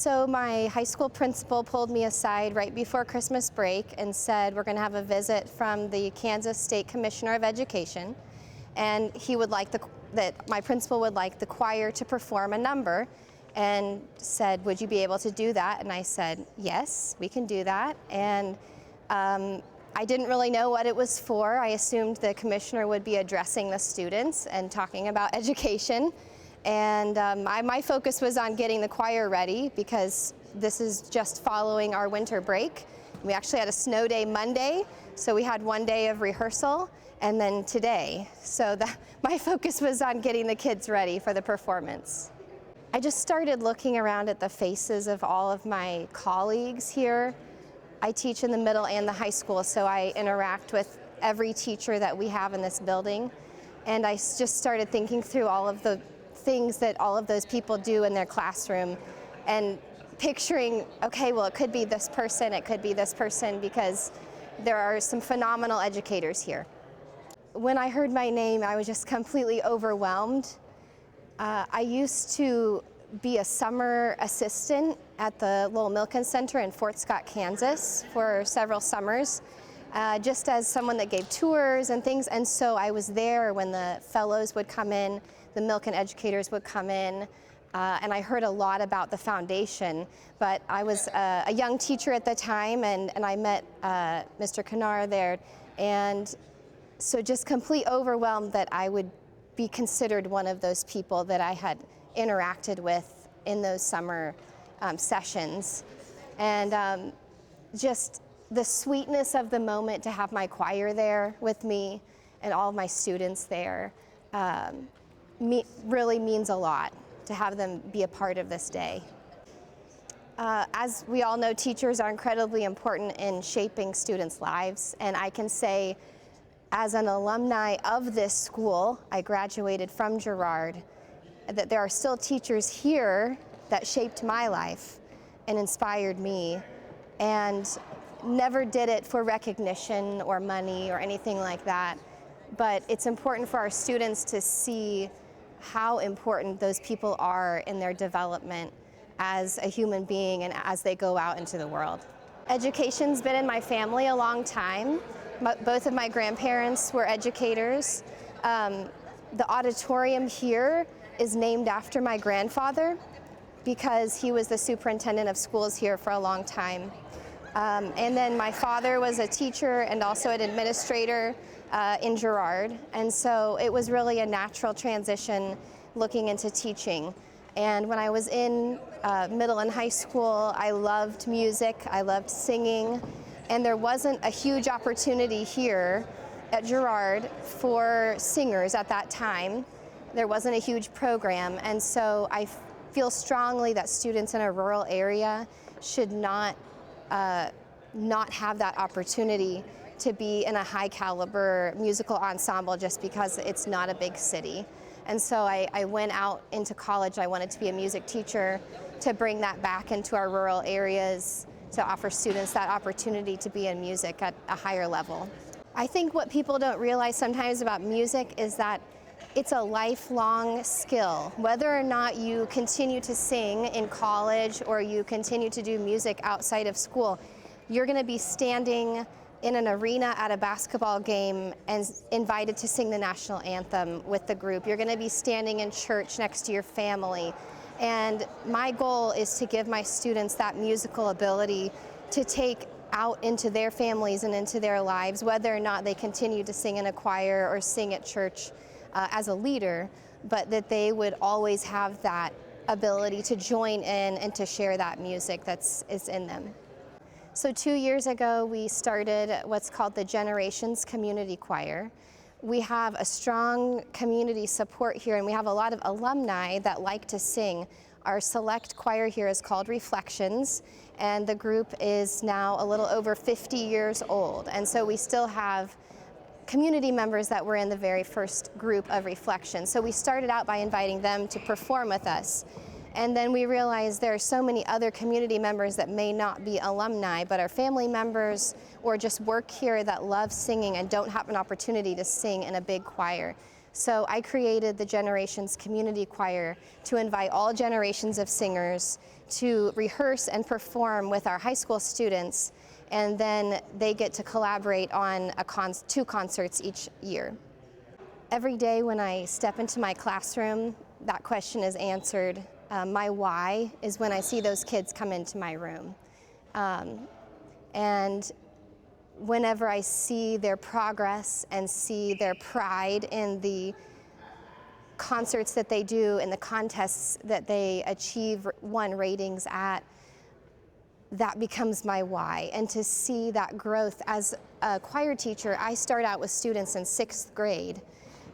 So my high school principal pulled me aside right before Christmas break and said, we're going to have a visit from the Kansas State Commissioner of Education, and he would like that my principal would like the choir to perform a number, and said, would you be able to do that? And I said, yes, we can do that. And I didn't really know what it was for. I assumed the commissioner would be addressing the students and talking about education. And my focus was on getting the choir ready, because this is just following our winter break. We actually had a snow day Monday, so we had one day of rehearsal, and then today. So my focus was on getting the kids ready for the performance. I just started looking around at the faces of all of my colleagues here. I teach in the middle and the high school, so I interact with every teacher that we have in this building. And I just started thinking through all of the things that all of those people do in their classroom, and picturing, okay, well, it could be this person, it could be this person, because there are some phenomenal educators here. When I heard my name, I was just completely overwhelmed. I used to be a summer assistant at the Lowell Milken Center in Fort Scott, Kansas for several summers, just as someone that gave tours and things. And so I was there when the fellows would come in, the Milken educators would come in, and I heard a lot about the foundation. But I was a young teacher at the time, and I met Mr. Kanar there, and so just complete overwhelmed that I would be considered one of those people that I had interacted with in those summer sessions. And just the sweetness of the moment to have my choir there with me and all of my students there really means a lot, to have them be a part of this day. As we all know, teachers are incredibly important in shaping students' lives, and I can say, as an alumni of this school, I graduated from Girard, that there are still teachers here that shaped my life and inspired me, and never did it for recognition or money or anything like that. But it's important for our students to see how important those people are in their development as a human being and as they go out into the world. Education's been in my family a long time. Both of my grandparents were educators. The auditorium here is named after my grandfather, because he was the superintendent of schools here for a long time. And then my father was a teacher and also an administrator in Girard, and so it was really a natural transition looking into teaching. And when I was in middle and high school, I loved music, I loved singing, and there wasn't a huge opportunity here at Girard for singers at that time. There wasn't a huge program, and so I feel strongly that students in a rural area should not have that opportunity to be in a high caliber musical ensemble just because it's not a big city. And so I went out into college. I wanted to be a music teacher, to bring that back into our rural areas, to offer students that opportunity to be in music at a higher level. I think what people don't realize sometimes about music is that it's a lifelong skill. Whether or not you continue to sing in college or you continue to do music outside of school, you're going to be standing in an arena at a basketball game and invited to sing the national anthem with the group. You're going to be standing in church next to your family. And my goal is to give my students that musical ability to take out into their families and into their lives, whether or not they continue to sing in a choir or sing at church as a leader, but that they would always have that ability to join in and to share that music is in them. So 2 years ago, we started what's called the Generations Community Choir. We have a strong community support here, and we have a lot of alumni that like to sing. Our select choir here is called Reflections, and the group is now a little over 50 years old. And so we still have community members that were in the very first group of Reflections. So we started out by inviting them to perform with us. And then we realized there are so many other community members that may not be alumni, but are family members or just work here that love singing and don't have an opportunity to sing in a big choir. So I created the Generations Community Choir to invite all generations of singers to rehearse and perform with our high school students, and then they get to collaborate on two concerts each year. Every day when I step into my classroom, that question is answered. My why is when I see those kids come into my room. And whenever I see their progress and see their pride in the concerts that they do and the contests that they achieve won ratings at, that becomes my why. And to see that growth as a choir teacher, I start out with students in 6th grade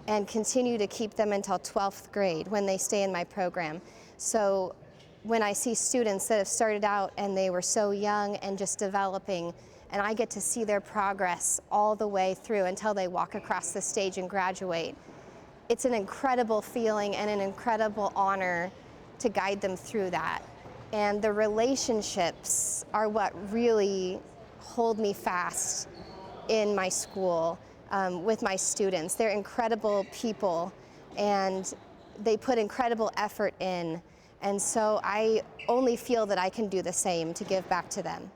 and continue to keep them until 12th grade when they stay in my program. So when I see students that have started out and they were so young and just developing, and I get to see their progress all the way through until they walk across the stage and graduate, it's an incredible feeling and an incredible honor to guide them through that. And the relationships are what really hold me fast in my school with my students. They're incredible people and they put incredible effort in. And so I only feel that I can do the same to give back to them.